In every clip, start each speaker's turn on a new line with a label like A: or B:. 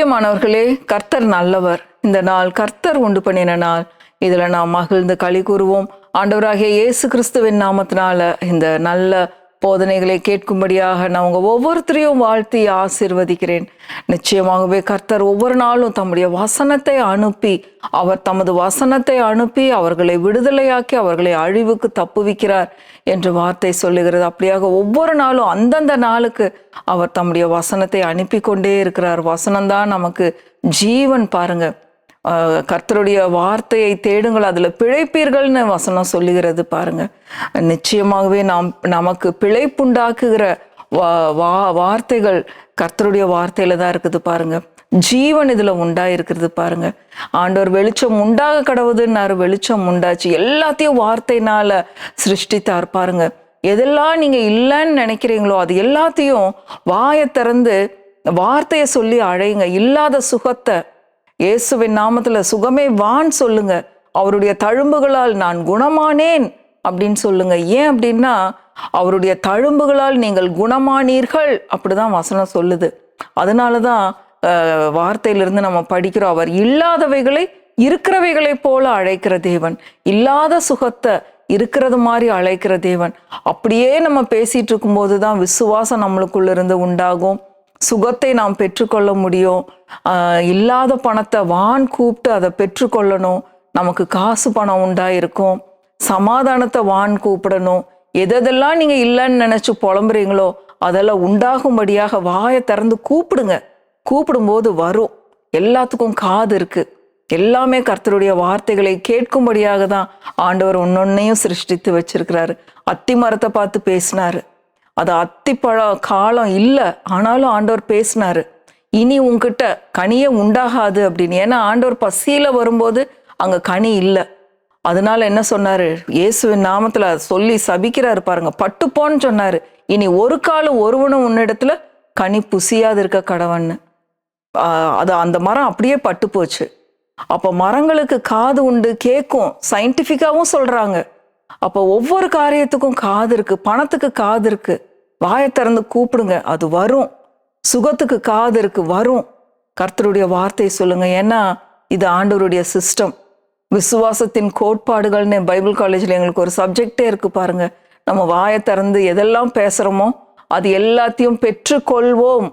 A: பிரியமானவர்களே, கர்த்தர் நல்லவர். இந்த நாள் கர்த்தர் உண்டு பண்ணின நாள். இதுல நாம் மகிழ்ந்து களி கூறுவோம். ஆண்டவராகிய இயேசு கிறிஸ்துவின் நாமத்தினால இந்த நல்ல போதனைகளை கேட்கும்படியாக நான் உங்க ஒவ்வொருத்தரையும் வாழ்த்தி ஆசீர்வதிக்கிறேன். நிச்சயமாகவே கர்த்தர் ஒவ்வொரு நாளும் தம்முடைய வசனத்தை அனுப்பி தமது வசனத்தை அனுப்பி அவர்களை விடுதலையாக்கி அவர்களை அழிவுக்கு தப்புவிக்கிறார் என்று வார்த்தை சொல்லுகிறது. அப்படியாக ஒவ்வொரு நாளும் அந்தந்த நாளுக்கு அவர் தம்முடைய வசனத்தை அனுப்பி கொண்டே இருக்கிறார். வசனம்தான் நமக்கு ஜீவன். பாருங்க, கர்த்தருடைய வார்த்தையை தேடுங்கள், அதுல பிழைப்பீர்கள்னு வசனம் சொல்லுகிறது. பாருங்க, நிச்சயமாகவே நமக்கு பிழைப்புண்டாக்குகிற வார்த்தைகள் கர்த்தருடைய வார்த்தையில தான் இருக்குது. பாருங்க, ஜீவன் இதுல உண்டாயிருக்கிறது. பாருங்க, ஆண்டவர் வெளிச்சம் உண்டாக கடவுதுன்னாரு, வெளிச்சம் உண்டாச்சு. எல்லாத்தையும் வார்த்தையினால சிருஷ்டித்தார். பாருங்க, எதெல்லாம் நீங்க இல்லைன்னு நினைக்கிறீங்களோ அது எல்லாத்தையும் வாயை திறந்து வார்த்தையை சொல்லி அழைங்க. இல்லாத சுகத்தை இயேசுவின் நாமத்துல சுகமே வான் சொல்லுங்க. அவருடைய தழும்புகளால் நான் குணமானேன் அப்படின்னு சொல்லுங்க. ஏன் அப்படின்னா, அவருடைய தழும்புகளால் நீங்கள் குணமானீர்கள் அப்படிதான் வசனம் சொல்லுது. அதனாலதான் வார்த்தையிலிருந்து நம்ம படிக்கிறோம், அவர் இல்லாதவைகளை இருக்கிறவைகளை போல அழைக்கிற தேவன், இல்லாத சுகத்தை இருக்கிறது மாதிரி அழைக்கிற தேவன். அப்படியே நம்ம பேசிட்டு இருக்கும் போதுதான் விசுவாசம் நம்மளுக்குள்ள இருந்து உண்டாகும். சுகத்தை நாம் பெற்றுக்கொள்ள முடியும். இல்லாத பணத்தை வான் கூப்பிட்டு அதை பெற்றுக்கொள்ளணும். நமக்கு காசு பணம் உண்டாயிருக்கும். சமாதானத்தை வான் கூப்பிடணும். எதெல்லாம் நீங்க இல்லைன்னு நினைச்சு புலம்புறீங்களோ அதெல்லாம் உண்டாகும்படியாக வாயை திறந்து கூப்பிடுங்க. கூப்பிடும்போது வரும். எல்லாத்துக்கும் காது இருக்கு. எல்லாமே கர்த்தருடைய வார்த்தைகளை கேட்கும்படியாக தான் ஆண்டவர் ஒன்னொன்னையும் சிருஷ்டித்து வச்சிருக்கிறாரு. அத்தி மரத்தை பார்த்து பேசினாரு. அது அத்திப்பழ காலம் இல்லை, ஆனாலும் ஆண்டவர் பேசினாரு, இனி உன்கிட்ட கனியே உண்டாகாது அப்படின்னு. ஏன்னா ஆண்டவர் பசியில வரும்போது அங்க கனி இல்லை. அதனால என்ன சொன்னாரு, இயேசுவின் நாமத்துல சொல்லி சபிக்கிறாரு. பாருங்க, பட்டுப்போன்னு சொன்னாரு, இனி ஒரு காலம் ஒருவனும் உன்னிடத்துல கனி புசியாது இருக்க கடவன்னு. அது அந்த மரம் அப்படியே பட்டு போச்சு. அப்ப மரங்களுக்கு காது உண்டு, கேட்கும். சயின்டிபிக்காவும் சொல்றாங்க. அப்ப ஒவ்வொரு காரியத்துக்கும் காது இருக்கு. பணத்துக்கு காது இருக்கு, வாயை திறந்து கூப்பிடுங்க, அது வரும். சுகத்துக்கு காது இருக்கு, வரும். கர்த்தருடைய வார்த்தை சொல்லுங்க. ஏன்னா இது ஆண்டவருடைய சிஸ்டம். விசுவாசத்தின் கோட்பாடுகள்னு பைபிள் காலேஜ்ல எங்களுக்கு ஒரு சப்ஜெக்டே இருக்கு. பாருங்க, நம்ம வாயை திறந்து எதெல்லாம் பேசுறோமோ அது எல்லாத்தையும் பெற்றுக்கொள்வோம்.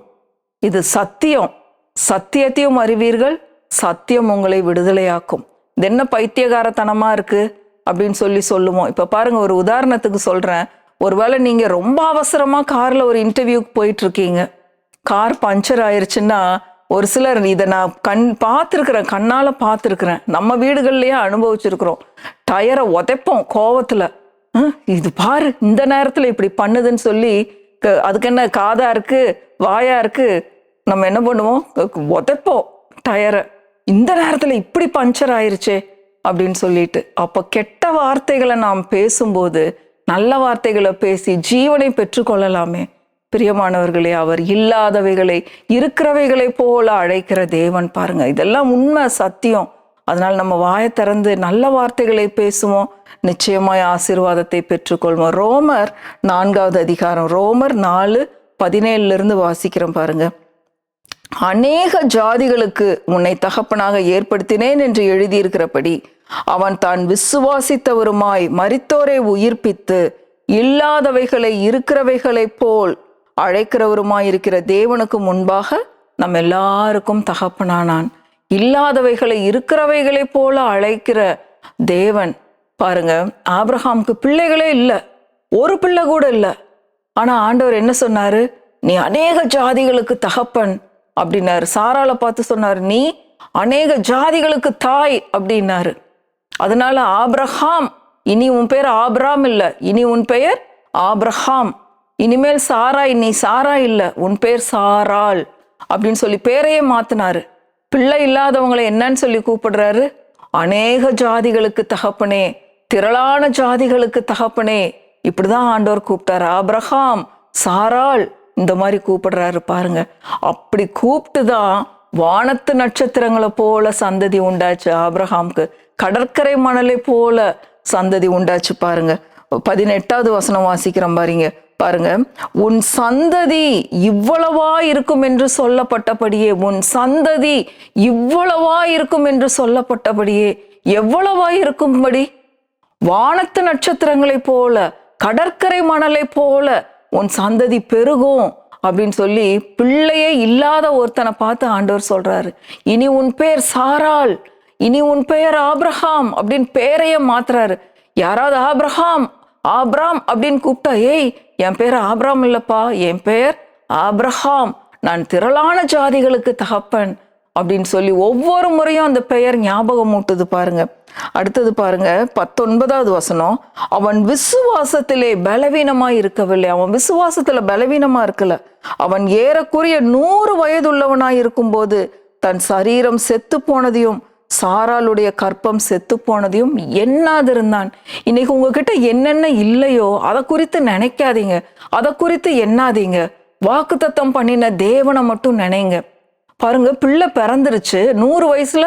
A: இது சத்தியம். சத்தியத்தையும் அறிவீர்கள், சத்தியம் உங்களை விடுதலையாக்கும். இது என்ன பைத்தியகாரத்தனமா இருக்கு அப்படின்னு சொல்லுவோம். இப்ப பாருங்க, ஒரு உதாரணத்துக்கு சொல்றேன். ஒருவேளை நீங்க ரொம்ப அவசரமா கார்ல ஒரு இன்டர்வியூக்கு போயிட்டு இருக்கீங்க, கார் பஞ்சர் ஆயிருச்சுன்னா, ஒரு சிலர் இதை நான் பார்த்துருக்கிறேன், கண்ணால பார்த்துருக்கிறேன், நம்ம வீடுகள்லயே அனுபவிச்சிருக்கிறோம். டயரை உதைப்போம் கோவத்துல. இது பாரு, இந்த நேரத்துல இப்படி பண்ணுதுன்னு சொல்லி, அதுக்கு என்ன காதா இருக்கு வாயா இருக்கு, நம்ம என்ன பண்ணுவோம், உதைப்போம் டயரை. இந்த நேரத்துல இப்படி பஞ்சர் ஆயிருச்சே அப்படின்னு சொல்லிட்டு. அப்ப கெட்ட வார்த்தைகளை நாம் பேசும்போது நல்ல வார்த்தைகளை பேசி ஜீவனை பெற்றுக்கொள்ளலாமே. பிரியமானவர்களே, அவர் இல்லாதவைகளை இருக்கிறவைகளை போல அழைக்கிற தேவன். பாருங்க, இதெல்லாம் உண்மை, சத்தியம். அதனால நம்ம வாயை திறந்து நல்ல வார்த்தைகளை பேசுவோம், நிச்சயமாய் ஆசீர்வாதத்தை பெற்றுக்கொள்வோம். ரோமர் 4வது அதிகாரம், ரோமர் 4:17 வாசிக்கிறோம். பாருங்க, அநேக ஜாதிகளுக்கு உன்னை தகப்பனாக ஏற்படுத்தினேன் என்று எழுதியிருக்கிறபடி அவன் தான் விசுவாசித்தவருமாய் மரித்தோரை உயிர்ப்பித்து இல்லாதவைகளை இருக்கிறவைகளை போல் அழைக்கிறவருமாய் இருக்கிற தேவனுக்கு முன்பாக நம் எல்லாருக்கும் தகப்பனானான். இல்லாதவைகளை இருக்கிறவைகளை போல அழைக்கிற தேவன். பாருங்க, ஆபிரகாமுக்கு பிள்ளைகளே இல்லை, ஒரு பிள்ளை கூட இல்லை. ஆனா ஆண்டவர் என்ன சொன்னாரு, நீ அநேக ஜாதிகளுக்கு தகப்பன் அப்படின்னாரு. சாராளை பார்த்து சொன்னாரு, நீ அநேக ஜாதிகளுக்கு தாய் அப்படின்னாரு. அதனால ஆபிரகாம், இனி உன் பேர் ஆபிராம் இல்ல, இனி உன் பெயர் ஆபிரகாம். இனிமேல் சாராய், நீ சாராய் இல்ல, உன் பேர் சாராள் அப்படின்னு சொல்லி பேரையே மாத்தினாரு. பிள்ளை இல்லாதவங்களை என்னன்னு சொல்லி கூப்பிடுறாரு, அநேக ஜாதிகளுக்கு தகப்பனே, திரளான ஜாதிகளுக்கு தகப்பனே. இப்படிதான் ஆண்டவர் கூப்பிட்டாரு. ஆபிரகாம், சாராள், இந்த மாதிரி கூப்பிடுறாரு. பாருங்க, அப்படி கூப்பிட்டுதான் வானத்து நட்சத்திரங்களை போல சந்ததி உண்டாச்சு ஆபிரகாமுக்கு. கடற்கரை மணலை போல சந்ததி உண்டாச்சு. பாருங்க, 18வது வசனம் வாசிக்கிறோம் பாருங்க. பாருங்க, உன் சந்ததி இவ்வளவா இருக்கும் என்று சொல்லப்பட்டபடியே, உன் சந்ததி இவ்வளவா இருக்கும் என்று சொல்லப்பட்டபடியே, எவ்வளவா இருக்கும்படி, வானத்து நட்சத்திரங்களைப் போல, கடற்கரை மணலை போல உன் சந்ததி பெருகும் அப்படின்னு சொல்லி பிள்ளையே இல்லாத ஒருத்தனை பார்த்து ஆண்டவர் சொல்றாரு. இனி உன் பேர் சாராள், இனி உன் பெயர் ஆபிரகாம் அப்படின்னு பேரையே மாத்துறாரு. யாராவது ஆபிராம் அப்படின்னு கூப்பிட்டா, ஏய் என் பேர் ஆபிராம் இல்லப்பா, என் பெயர் ஆபிரகாம், நான் திரளான ஜாதிகளுக்கு தகப்பன் அப்படின்னு சொல்லி ஒவ்வொரு முறையும் அந்த பெயர் ஞாபகம் மூட்டுது பாருங்க. அடுத்தது பாருங்க, 19வது வசனம். அவன் விசுவாசத்திலே பலவீனமா இருக்கவில்லை. அவன் விசுவாசத்துல பலவீனமா இருக்கல. அவன் ஏறக்குறைய 100 வயதுள்ளவனாய் இருக்கும்போது தன் சரீரம் செத்து போனதையும் சாராளுடைய கற்பம் செத்து போனதையும் எண்ணாதிருந்தான். இன்னைக்கு உங்ககிட்ட என்னென்ன இல்லையோ அதை குறித்து நினைக்காதீங்க, அதை குறித்து எண்ணாதீங்க. வாக்குத்தத்தம் பண்ணின தேவனை மட்டும் நினைங்க. பாருங்க, பிள்ளை பிறந்துருச்சு, 100 வயசுல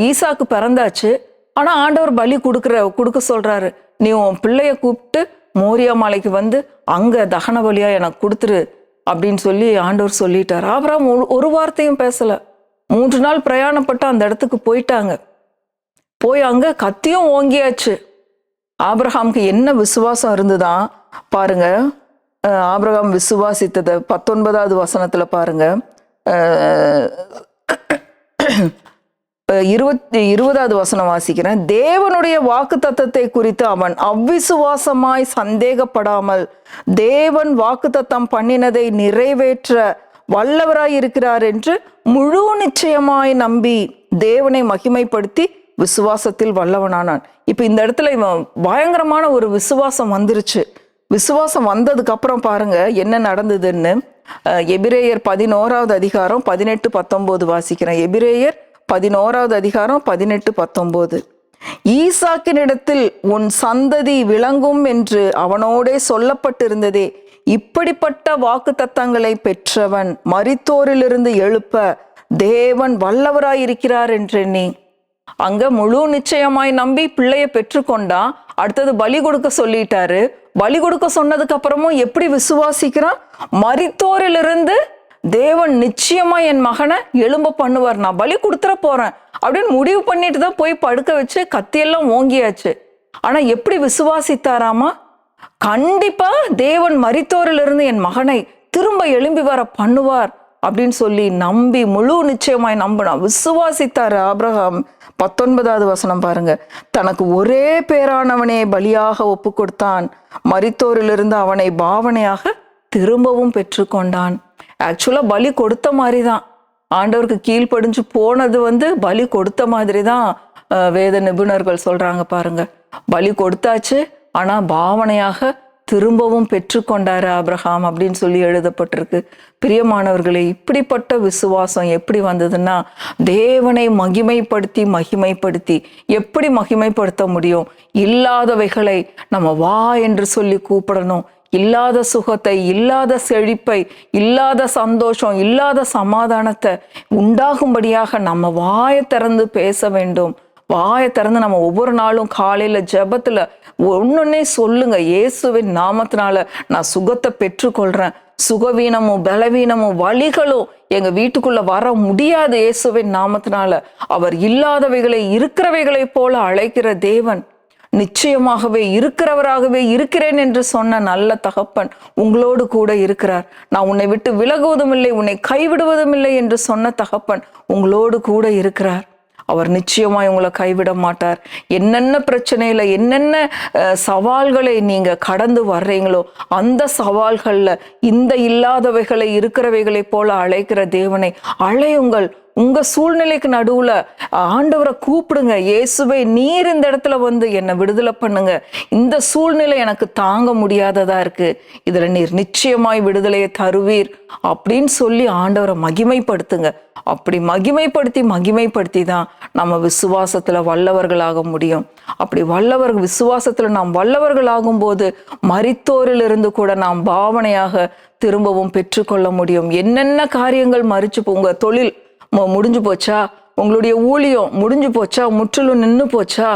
A: ஈசாக்கு பிறந்தாச்சு. ஆனா ஆண்டவர் பலி கொடுக்க சொல்றாரு. நீ உன் பிள்ளைய கூப்பிட்டு மோரியா மலைக்கு வந்து அங்க தகன பலியா எனக்கு கொடுத்துரு அப்படின்னு சொல்லி ஆண்டவர் சொல்லிட்டார். ஆபிரகாம் ஒரு வார்த்தையும் பேசல. 3 நாள் பிரயாணப்பட்டு அந்த இடத்துக்கு போயிட்டாங்க. போய் அங்க கத்தியும் ஓங்கியாச்சு. ஆபிரகாமுக்கு என்ன விசுவாசம் இருந்துதான் பாருங்க. ஆபிரகாம் விசுவாசித்தத 19வது வசனத்துல பாருங்க. 20வது வசனம் வாசிக்கிறேன். தேவனுடைய வாக்கு தத்தத்தை குறித்து அவன் அவ்விசுவாசமாய் சந்தேகப்படாமல் தேவன் வாக்கு தத்தம் பண்ணினதை நிறைவேற்ற வல்லவராய் இருக்கிறார் என்று முழு நிச்சயமாய் நம்பி தேவனை மகிமைப்படுத்தி விசுவாசத்தில் வல்லவனானான். இப்ப இந்த இடத்துல இவன் பயங்கரமான ஒரு விசுவாசம் வந்துருச்சு. விசுவாசம் வந்ததுக்கு அப்புறம் பாருங்க என்ன நடந்ததுன்னு. எபிரேயர் 11வது அதிகாரம் 18-19 வாசிக்கிறேன். எபிரேயர் 11வது அதிகாரம் 18-19. ஈசாக்கினிடத்தில் உன் சந்ததி விளங்கும் என்று அவனோடே சொல்லப்பட்டிருந்ததே, இப்படிப்பட்ட வாக்கு தத்தங்களை பெற்றவன் மரித்தோரிலிருந்து எழுப்ப தேவன் வல்லவராயிருக்கிறார் என்றெண்ணி. அங்க முழு நிச்சயமாய் நம்பி பிள்ளைய பெற்றுக்கொண்டான். அடுத்தது பலி கொடுக்க சொல்லிட்டாரு. பலி கொடுக்க சொன்னதுக்கு அப்புறமும் எப்படி விசுவாசிக்கிறான்? மரித்தோரிலிருந்து தேவன் நிச்சயமா என் மகனை எழும்ப பண்ணுவார், நான் பலி கொடுத்துட போறேன் அப்படின்னு முடிவு பண்ணிட்டு தான் போய் படுக்க வச்சு கத்தியெல்லாம் ஓங்கியாச்சு. ஆனா எப்படி விசுவாசித்தாராமா? கண்டிப்பா தேவன் மரித்தோரிலிருந்து என் மகனை திரும்ப எழும்பி வர பண்ணுவார் அப்படின்னு சொல்லி நம்பி முழு நிச்சயமாய் நம்பினா, விசுவாசித்தாரு ஆபிரகாம். 19வது வசனம் பாருங்க. தனக்கு ஒரே பேரானவனே பலியாக ஒப்பு கொடுத்தான், மரித்தோரிலிருந்து அவனை பாவனையாக திரும்பவும் பெற்றுக்கொண்டான். ஆக்சுவலா பலி கொடுத்த மாதிரி தான், ஆண்டவருக்கு கீழ்ப்படிஞ்சு போனது பலி கொடுத்த மாதிரி தான் வேத நிபுணர்கள் சொல்றாங்க பாருங்க. பலி கொடுத்தாச்சு, ஆனா பாவனையாக திரும்பவும் பெற்றுக்கொண்டாரு ஆபிரகாம் அப்படின்னு சொல்லி எழுதப்பட்டிருக்கு. பிரியமானவர்களே, இப்படிப்பட்ட விசுவாசம் எப்படி வந்ததுன்னா, தேவனை மகிமைப்படுத்தி எப்படி மகிமைப்படுத்த முடியும்? இல்லாதவைகளை நம்ம வா என்று சொல்லி கூப்பிடணும். இல்லாத சுகத்தை, இல்லாத செழிப்பை, இல்லாத சந்தோஷம், இல்லாத சமாதானத்தை உண்டாகும்படியாக நம்ம வாயை திறந்து பேச வேண்டும். வாயை திறந்து நம்ம ஒவ்வொரு நாளும் காலையில ஜெபத்துல ஒன்னொன்னே சொல்லுங்க, இயேசுவின் நாமத்தினால நான் சுகத்தை பெற்றுக்கொள்றேன். சுகவீனமும் பலவீனமும் வலிகளும் எங்க வீட்டுக்குள்ள வர முடியாது இயேசுவின் நாமத்தினால. அவர் இல்லாதவைகளை இருக்கிறவைகளை போல அழைக்கிற தேவன், நிச்சயமாகவே இருக்கிறவராகவே இருக்கிறேன் என்று சொன்ன நல்ல தகப்பன் உங்களோடு கூட இருக்கிறார். நான் உன்னை விட்டு விலகுவதும் இல்லை, உன்னை கைவிடுவதும் இல்லை என்று சொன்ன தகப்பன் உங்களோடு கூட இருக்கிறார். அவர் நிச்சயமாய் உங்களை கைவிட மாட்டார். என்னென்ன பிரச்சனையில, என்னென்ன சவால்களை நீங்க கடந்து வர்றீங்களோ அந்த சவால்கள்ல இந்த இல்லாதவைகளை இருக்கிறவைகளை போல அழைக்கிற தேவனை அழையுங்கள். உங்க சூழ்நிலைக்கு நடுவுல ஆண்டவரை கூப்பிடுங்க. இயேசுவே, நீர் இந்த இடத்துல என்னை விடுதலை பண்ணுங்க. இந்த சூழ்நிலை எனக்கு தாங்க முடியாததா இருக்கு, இதுல நீர் நிச்சயமாய் விடுதலையை தருவீர் அப்படின்னு சொல்லி ஆண்டவரை மகிமைப்படுத்துங்க. அப்படி மகிமைப்படுத்தி தான் நம்ம விசுவாசத்துல வல்லவர்களாக முடியும். அப்படி விசுவாசத்துல நாம் வல்லவர்களாகும் போது மரித்தோரிலிருந்து கூட நாம் பாவனையாக திரும்பவும் பெற்றுக்கொள்ள முடியும். என்னென்ன காரியங்கள் உங்க தொழில் முடிஞ்சு போச்சா, உங்களுடைய ஊழியம் முடிஞ்சு போச்சா, முற்றிலும் நின்று போச்சா,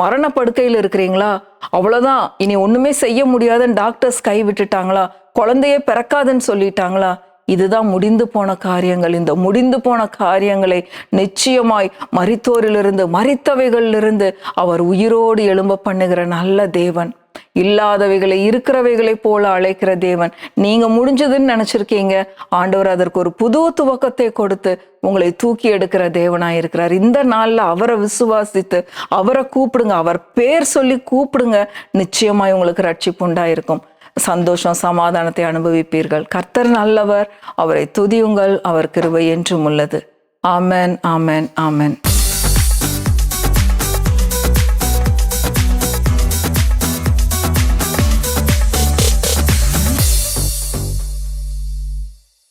A: மரண படுக்கையில் இருக்கிறீங்களா, அவ்வளவுதான், இனி ஒண்ணுமே செய்ய முடியாதுன்னு டாக்டர்ஸ் கை விட்டுட்டாங்களா, குழந்தையே பிறக்காதுன்னு சொல்லிட்டாங்களா? இதுதான் முடிந்து போன காரியங்கள். இந்த முடிந்து போன காரியங்களை நிச்சயமாய் மரித்தோரிலிருந்து, மரித்தவைகளிலிருந்து அவர் உயிரோடு எழும்ப பண்ணுகிற நல்ல தேவன். இல்லாதவைகளை இருக்கிறவைகளை போல அழைக்கிற தேவன். நீங்க முடிஞ்சதுன்னு நினைச்சிருக்கீங்க, ஆண்டவர் அதற்கு ஒரு புது துவக்கத்தை கொடுத்து உங்களை தூக்கி எடுக்கிற தேவனாய் இருக்கிறார். இந்த நாள்ல அவரை விசுவாசித்து அவரை கூப்பிடுங்க, அவர் பேர் சொல்லி கூப்பிடுங்க. நிச்சயமாய் உங்களுக்கு ரட்சிப்பு உண்டாயிருக்கும். சந்தோஷம், சமாதானத்தை அனுபவிப்பீர்கள். கர்த்தர் நல்லவர், அவரை துதியுங்கள், அவர் கிருபை என்றும் உள்ளது. ஆமென், ஆமென், ஆமென்.